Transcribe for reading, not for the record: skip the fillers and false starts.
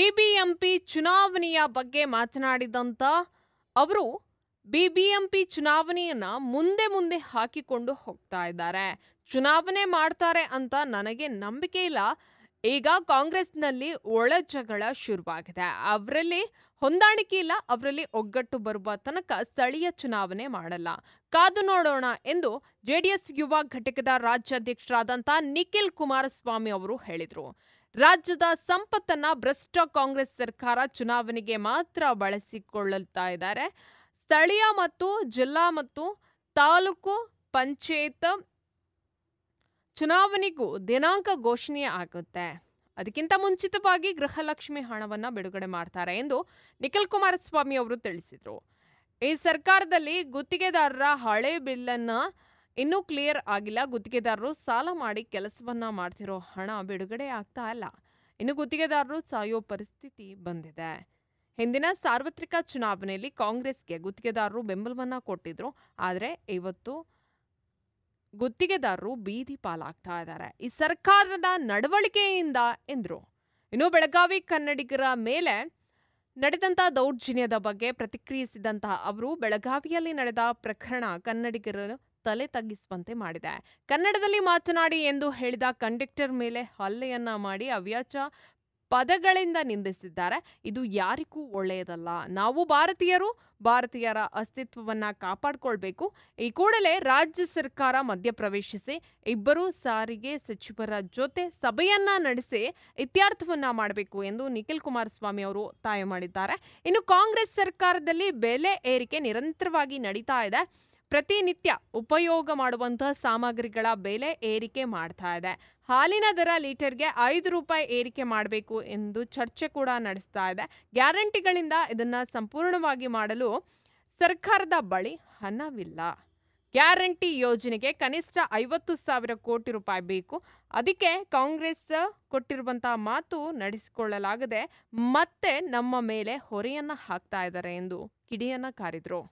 BBMP ಚುನಾವಣೆಯ ಬಗ್ಗೆ ಮಾತನಾಡಿದಂತ ಅವರು ಬಿಬಿಎಂಪಿ ಚುನಾವಣೆಯನ್ನ ಮುಂದೆ ಹಾಕಿಕೊಂಡು ಹೋಗ್ತಾ ಇದ್ದಾರೆ. ಚುನಾವಣೆ ಮಾಡ್ತಾರೆ ಅಂತ ನನಗೆ ನಂಬಿಕೆ ಇಲ್ಲ. ಈಗ ಕಾಂಗ್ರೆಸ್ನಲ್ಲಿ ಒಳಜಗಳ ಶುರುವಾಗಿದೆ. ಅವರಲ್ಲಿ ಹೊಂದಾಣಿಕೆ ಇಲ್ಲ, ಅವರಲ್ಲಿ ಒಗ್ಗಟ್ಟು ಬರುವ ತನಕ ಸ್ಥಳೀಯ ಚುನಾವಣೆ ಮಾಡಲ್ಲ. ಕಾದು ನೋಡೋಣ ಎಂದು ಜೆಡಿಎಸ್ ಯುವ ಘಟಕದ ರಾಜ್ಯಾಧ್ಯಕ್ಷರಾದಂಥ ನಿಖಿಲ್ ಕುಮಾರಸ್ವಾಮಿ ಅವರು ಹೇಳಿದರು. ರಾಜ್ಯದ ಸಂಪತ್ತನ್ನ ಭ್ರಷ್ಟ ಕಾಂಗ್ರೆಸ್ ಸರ್ಕಾರ ಚುನಾವಣೆಗೆ ಮಾತ್ರ ಬಳಸಿಕೊಳ್ಳುತ್ತಾ ಇದ್ದಾರೆ. ಸ್ಥಳೀಯ ಮತ್ತು ಜಿಲ್ಲಾ ಮತ್ತು ತಾಲೂಕು ಪಂಚಾಯತ್ ಚುನಾವಣೆಗೂ ದಿನಾಂಕ ಘೋಷಣೆ ಆಗುತ್ತೆ. ಅದಕ್ಕಿಂತ ಮುಂಚಿತವಾಗಿ ಗೃಹಲಕ್ಷ್ಮಿ ಹಣವನ್ನ ಬಿಡುಗಡೆ ಮಾಡ್ತಾರೆ ಎಂದು ನಿಖಿಲ್ ಕುಮಾರಸ್ವಾಮಿ ಅವರು ತಿಳಿಸಿದರು. ಈ ಸರ್ಕಾರದಲ್ಲಿ ಗುತ್ತಿಗೆದಾರರ ಹಳೆ ಬಿಲ್ಲನ್ನ ಇನ್ನೂ ಕ್ಲಿಯರ್ ಆಗಿಲ್ಲ. ಗುತ್ತಿಗೆದಾರರು ಸಾಲ ಮಾಡಿ ಕೆಲಸವನ್ನ ಮಾಡ್ತಿರೋ ಹಣ ಬಿಡುಗಡೆ ಆಗ್ತಾ ಇಲ್ಲ. ಇನ್ನು ಗುತ್ತಿಗೆದಾರರು ಸಾಯೋ ಪರಿಸ್ಥಿತಿ ಬಂದಿದೆ. ಹಿಂದಿನ ಸಾರ್ವತ್ರಿಕ ಚುನಾವಣೆಯಲ್ಲಿ ಕಾಂಗ್ರೆಸ್ಗೆ ಗುತ್ತಿಗೆದಾರರು ಬೆಂಬಲವನ್ನ ಕೊಟ್ಟಿದ್ರು. ಆದರೆ ಇವತ್ತು ಗುತ್ತಿಗೆದಾರರು ಬೀದಿ ಪಾಲಾಗ್ತಾ ಇದ್ದಾರೆ ಈ ಸರ್ಕಾರದ ನಡವಳಿಕೆಯಿಂದ ಎಂದರು. ಇನ್ನು ಬೆಳಗಾವಿ ಕನ್ನಡಿಗರ ಮೇಲೆ ನಡೆದಂತ ದೌರ್ಜನ್ಯದ ಬಗ್ಗೆ ಪ್ರತಿಕ್ರಿಯಿಸಿದಂತಹ ಅವರು, ಬೆಳಗಾವಿಯಲ್ಲಿ ನಡೆದ ಪ್ರಕರಣ ಕನ್ನಡಿಗರು ತಲೆ ತಗ್ಗಿಸುವಂತೆ ಮಾಡಿದೆ. ಕನ್ನಡದಲ್ಲಿ ಮಾತನಾಡಿ ಎಂದು ಹೇಳಿದ ಕಂಡಕ್ಟರ್ ಮೇಲೆ ಹಲ್ಲೆಯನ್ನ ಮಾಡಿ ಅವ್ಯಾಚ ಪದಗಳಿಂದ ನಿಂದಿಸಿದ್ದಾರೆ. ಇದು ಯಾರಿಗೂ ಒಳ್ಳೆಯದಲ್ಲ. ನಾವು ಭಾರತೀಯರ ಅಸ್ತಿತ್ವವನ್ನ ಕಾಪಾಡಿಕೊಳ್ಬೇಕು. ಈ ಕೂಡಲೇ ರಾಜ್ಯ ಸರ್ಕಾರ ಮಧ್ಯಪ್ರವೇಶಿಸಿ ಇಬ್ಬರು ಸಾರಿಗೆ ಸಚಿವರ ಜೊತೆ ಸಭೆಯನ್ನ ನಡೆಸಿ ಇತ್ಯರ್ಥವನ್ನ ಮಾಡಬೇಕು ಎಂದು ನಿಖಿಲ್ ಕುಮಾರಸ್ವಾಮಿ ಅವರು ಒತ್ತಾಯ ಮಾಡಿದ್ದಾರೆ. ಇನ್ನು ಕಾಂಗ್ರೆಸ್ ಸರ್ಕಾರದಲ್ಲಿ ಬೆಲೆ ಏರಿಕೆ ನಿರಂತರವಾಗಿ ನಡೀತಾ ಇದೆ. ಪ್ರತಿನಿತ್ಯ ಉಪಯೋಗ ಮಾಡುವಂತಹ ಸಾಮಗ್ರಿಗಳ ಬೆಲೆ ಏರಿಕೆ ಮಾಡ್ತಾ ಇದೆ. ಹಾಲಿನ ದರ ಲೀಟರ್ಗೆ 5 ರೂಪಾಯಿ ಏರಿಕೆ ಮಾಡಬೇಕು ಎಂದು ಚರ್ಚೆ ಕೂಡ ನಡೆಸ್ತಾ ಇದೆ. ಗ್ಯಾರಂಟಿಗಳಿಂದ ಇದನ್ನ ಸಂಪೂರ್ಣವಾಗಿ ಮಾಡಲು ಸರ್ಕಾರದ ಬಳಿ ಹಣವಿಲ್ಲ. ಗ್ಯಾರಂಟಿ ಯೋಜನೆಗೆ ಕನಿಷ್ಠ 50,000 ಕೋಟಿ ರೂಪಾಯಿ ಬೇಕು. ಅದಕ್ಕೆ ಕಾಂಗ್ರೆಸ್ ಕೊಟ್ಟಿರುವಂತಹ ಮಾತು ನಡೆಸಿಕೊಳ್ಳಲಾಗದೆ ಮತ್ತೆ ನಮ್ಮ ಮೇಲೆ ಹೊರೆಯನ್ನ ಹಾಕ್ತಾ ಇದ್ದಾರೆ ಎಂದು ಕಿಡಿಯನ್ನ ಕಾರಿದ್ರು.